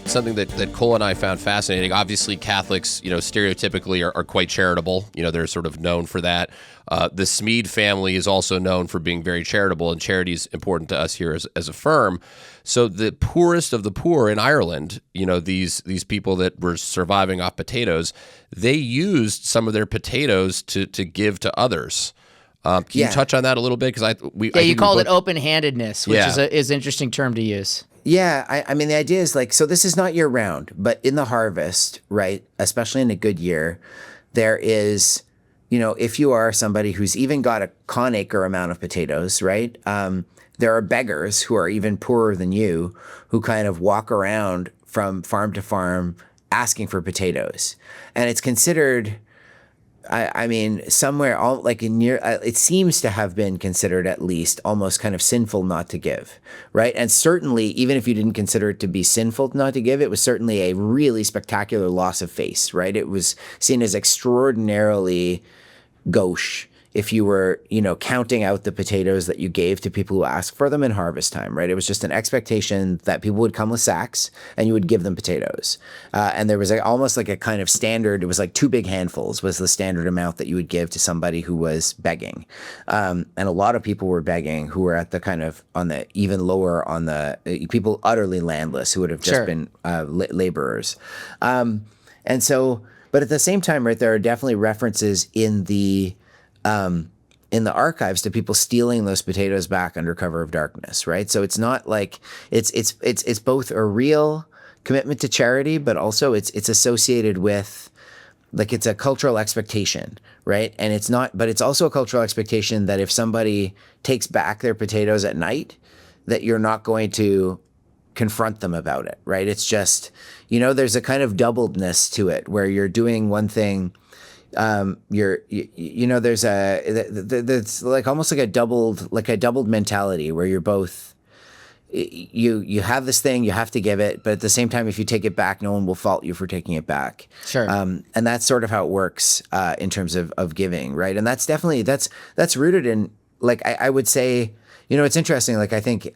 something that Cole and I found fascinating. Obviously, Catholics, stereotypically are quite charitable. They're sort of known for that. The Smead family is also known for being very charitable, and charity is important to us here as a firm. So the poorest of the poor in Ireland, these people that were surviving off potatoes, they used some of their potatoes to give to others. Can you touch on that a little bit? Because you called it open-handedness, which is an interesting term to use. Yeah, I mean, the idea is so this is not year round, but in the harvest, right, especially in a good year, there is, if you are somebody who's even got a acre amount of potatoes, right, there are beggars who are even poorer than you who kind of walk around from farm to farm asking for potatoes. And it's considered... I mean, somewhere it seems to have been considered at least almost kind of sinful not to give, right? And certainly, even if you didn't consider it to be sinful not to give, it was certainly a really spectacular loss of face, right? It was seen as extraordinarily gauche if you were, counting out the potatoes that you gave to people who asked for them in harvest time, right? It was just an expectation that people would come with sacks and you would give them potatoes. And there was almost like a kind of standard, it was like 2 big handfuls was the standard amount that you would give to somebody who was begging. And a lot of people were begging who were at the kind of on the even lower on the people utterly landless who would have just been laborers. And so, but at the same time, right, there are definitely references in the archives to people stealing those potatoes back under cover of darkness, right? So it's not like it's both a real commitment to charity, but also it's associated with it's a cultural expectation, right? And it's also a cultural expectation that if somebody takes back their potatoes at night, that you're not going to confront them about it, right? It's just, there's a kind of doubledness to it where you're doing one thing. There's there's almost like a doubled mentality where you're both, you have this thing, you have to give it, but at the same time, if you take it back, no one will fault you for taking it back. Sure. And that's sort of how it works, in terms of giving, right? And that's definitely, that's rooted in, I would say, it's interesting. I think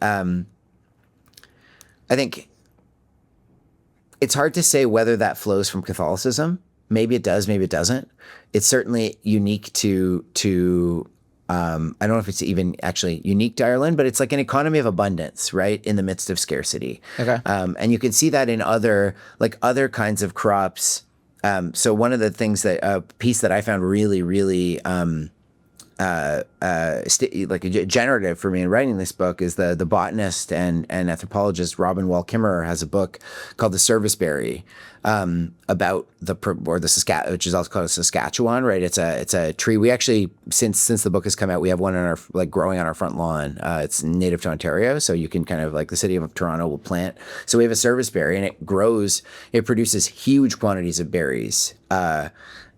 it's hard to say whether that flows from Catholicism. Maybe it does, maybe it doesn't. It's certainly unique to I don't know if it's even actually unique to Ireland, but it's like an economy of abundance, right, in the midst of scarcity. Okay. And you can see that in other kinds of crops. So one of the things that a piece that I found really, really generative for me in writing this book is the botanist and anthropologist Robin Wall Kimmerer has a book called The Serviceberry, about which is also called Saskatchewan, right? It's a tree. We actually, since the book has come out, we have one on our growing on our front lawn. It's native to Ontario, so you can kind of the city of Toronto will plant. So we have a serviceberry, and it produces huge quantities of berries.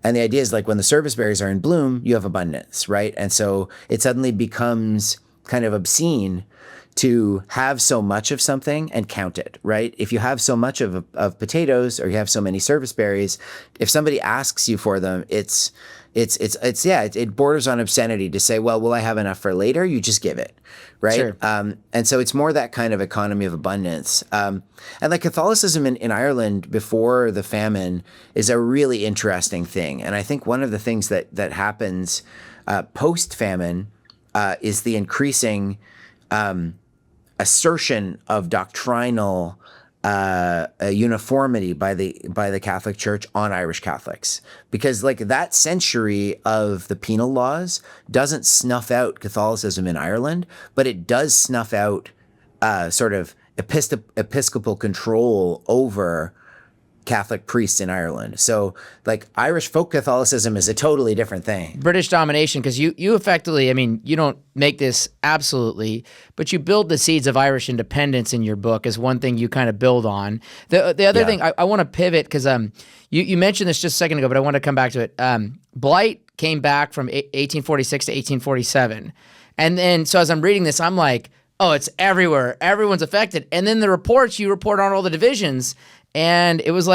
And the idea is when the serviceberries are in bloom, you have abundance, right? And so it suddenly becomes kind of obscene to have so much of something and count it, right? If you have so much of potatoes or you have so many serviceberries, if somebody asks you for them, it borders on obscenity to say, well, will I have enough for later? You just give it, right? Sure. And so it's more that kind of economy of abundance. And Catholicism in Ireland before the famine is a really interesting thing. And I think one of the things that happens post-famine is the increasing assertion of doctrinal uniformity by the Catholic Church on Irish Catholics, because that century of the penal laws doesn't snuff out Catholicism in Ireland, but it does snuff out sort of episcopal control over Catholic priests in Ireland. So Irish folk Catholicism is a totally different thing. British domination, because you effectively, you don't make this absolutely, but you build the seeds of Irish independence in your book as one thing you kind of build on. The other thing, I want to pivot because you mentioned this just a second ago, but I want to come back to it. Blight came back from 1846 to 1847. And then, so as I'm reading this, I'm like, oh, it's everywhere. Everyone's affected. And then the reports, you report on all the divisions, and it was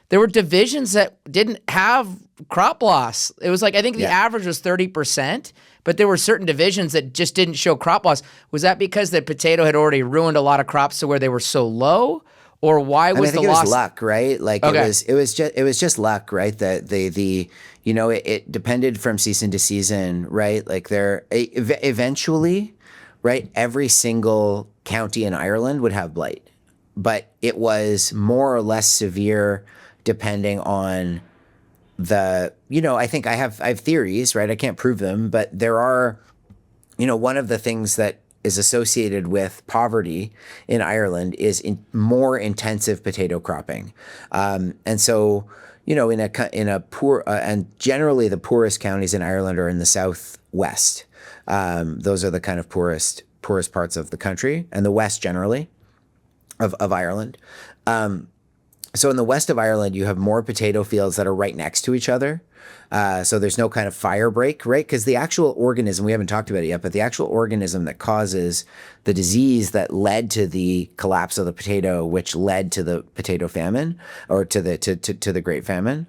there were divisions that didn't have crop loss. It was I think the average was 30%, but there were certain divisions that just didn't show crop loss. Was that because the potato had already ruined a lot of crops to where they were so low? Or why I was mean, I think the it loss? was luck, right? Like Okay. it was just luck, right? It depended from season to season, right? Like eventually, right? Every single county in Ireland would have blight, but it was more or less severe depending on I think I have theories, right? I can't prove them, but there are, one of the things that is associated with poverty in Ireland is more intensive potato cropping. And so, in a poor, and generally the poorest counties in Ireland are in the southwest. Those are the kind of poorest parts of the country, and the west generally of Ireland. So in the west of Ireland, you have more potato fields that are right next to each other. So there's no kind of fire break, right? Because the actual organism, we haven't talked about it yet, but the actual organism that causes the disease that led to the collapse of the potato, which led to the potato famine or to the Great Famine,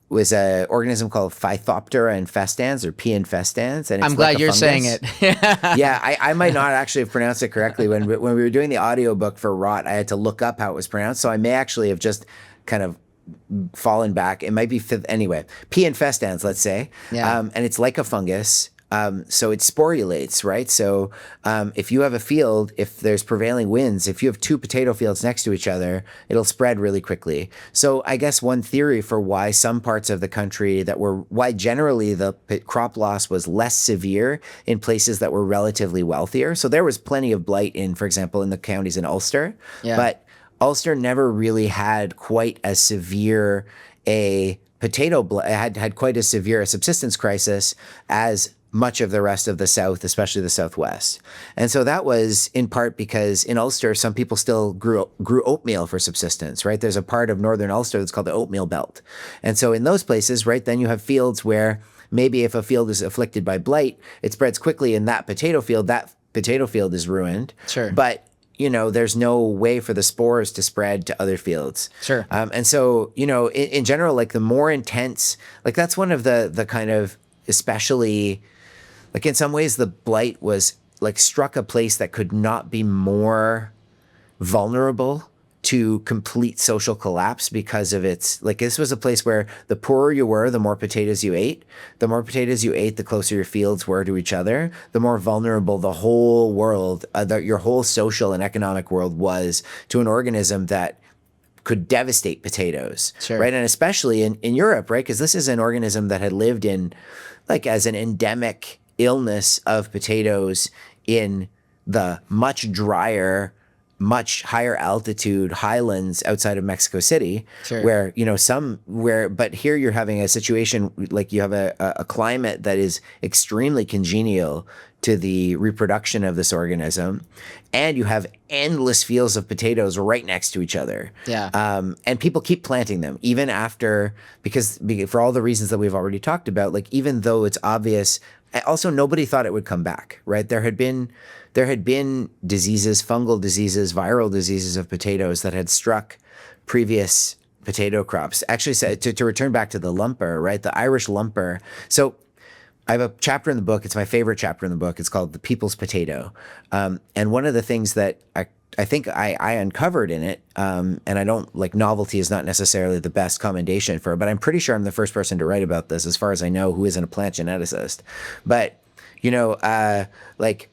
was an organism called Phytophthora infestans or P. infestans. And it's I'm glad a you're fungus. saying it. Yeah, I might not actually have pronounced it correctly. When we were doing the audiobook for Rot, I had to look up how it was pronounced. So I may actually have just kind of fallen back. It might be anyway. P. infestans, let's say. Yeah. And it's like a fungus. So it sporulates, right? So if you have a field, if there's prevailing winds, if you have two potato fields next to each other, it'll spread really quickly. So I guess one theory for why some parts of the country why generally the crop loss was less severe in places that were relatively wealthier. So there was plenty of blight for example, in the counties in Ulster. Yeah. But Ulster never really had quite as severe a had quite as severe a subsistence crisis as much of the rest of the South, especially the Southwest. And so that was in part because in Ulster, some people still grew oatmeal for subsistence, right? There's a part of northern Ulster that's called the oatmeal belt. And so in those places, right, then you have fields where maybe if a field is afflicted by blight, it spreads quickly in that potato field is ruined. Sure. But there's no way for the spores to spread to other fields. Sure. And so, in general, like the more intense, like that's one of the kind of especially, like in some ways, the blight was like struck a place that could not be more vulnerable to complete social collapse because of its, like this was a place where the poorer you were, the more potatoes you ate. The more potatoes you ate, the closer your fields were to each other, the more vulnerable the whole world, your whole social and economic world was to an organism that could devastate potatoes, Sure. right? And especially in Europe, right? Because this is an organism that had lived in, like as an endemic illness of potatoes in the much drier, much higher altitude highlands outside of Mexico City, Sure. where but here you're having a situation like you have a climate that is extremely congenial to the reproduction of this organism, and you have endless fields of potatoes right next to each other. Yeah. And people keep planting them even after, because for all the reasons that we've already talked about, like even though it's obvious, also nobody thought it would come back, right? There had been diseases, fungal diseases, viral diseases of potatoes that had struck previous potato crops. Actually, to return back to the lumper, right? The Irish lumper. So I have a chapter in the book. It's my favorite chapter in the book. It's called The People's Potato. And one of the things that I think I uncovered in it, and I don't, like, novelty is not necessarily the best commendation for it, but I'm pretty sure I'm the first person to write about this, as far as I know, who isn't a plant geneticist. But, like,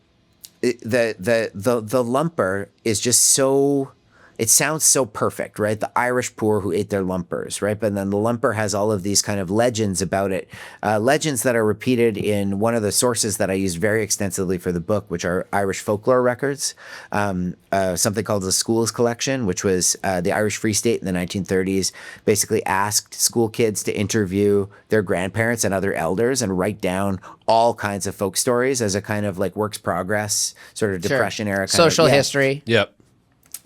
the lumper is just so, it sounds so perfect, right? The Irish poor who ate their lumpers, right? But then the lumper has all of these kind of legends about it, legends that are repeated in one of the sources that I used very extensively for the book, which are Irish folklore records, something called the Schools Collection, which was the Irish Free State in the 1930s, basically asked school kids to interview their grandparents and other elders and write down all kinds of folk stories as a kind of like works progress, sort of Depression era kind social of, yeah. history. Yep.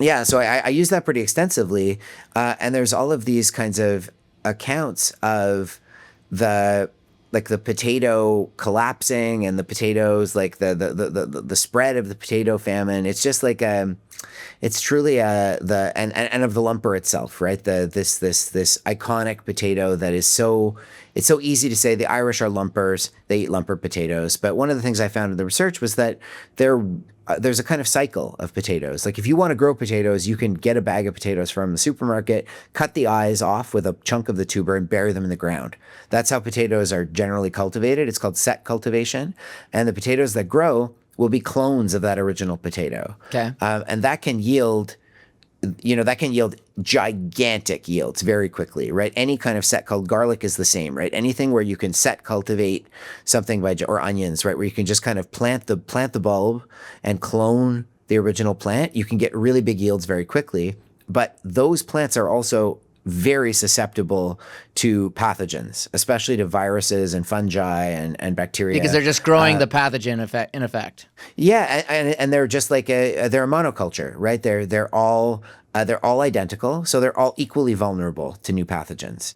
Yeah, so I use that pretty extensively, and there's all of these kinds of accounts of the potato collapsing and the potatoes, like the spread of the potato famine. It's just like it's truly and of the lumper itself, right? This iconic potato that is it's so easy to say the Irish are lumpers, they eat lumper potatoes. But one of the things I found in the research was that there there's a kind of cycle of potatoes. Like if you want to grow potatoes, you can get a bag of potatoes from the supermarket, cut the eyes off with a chunk of the tuber and bury them in the ground. That's how potatoes are generally cultivated. It's called set cultivation. And the potatoes that grow will be clones of that original potato. Okay. And that can yield gigantic yields very quickly, right? Any kind of set garlic is the same, right? Anything where you can set cultivate something or onions, right? Where you can just kind of plant the bulb and clone the original plant, you can get really big yields very quickly. But those plants are also very susceptible to pathogens, especially to viruses and fungi and bacteria. Because they're just growing the pathogen in effect. Yeah, and they're just like they're a monoculture, right? They're all identical, so they're all equally vulnerable to new pathogens.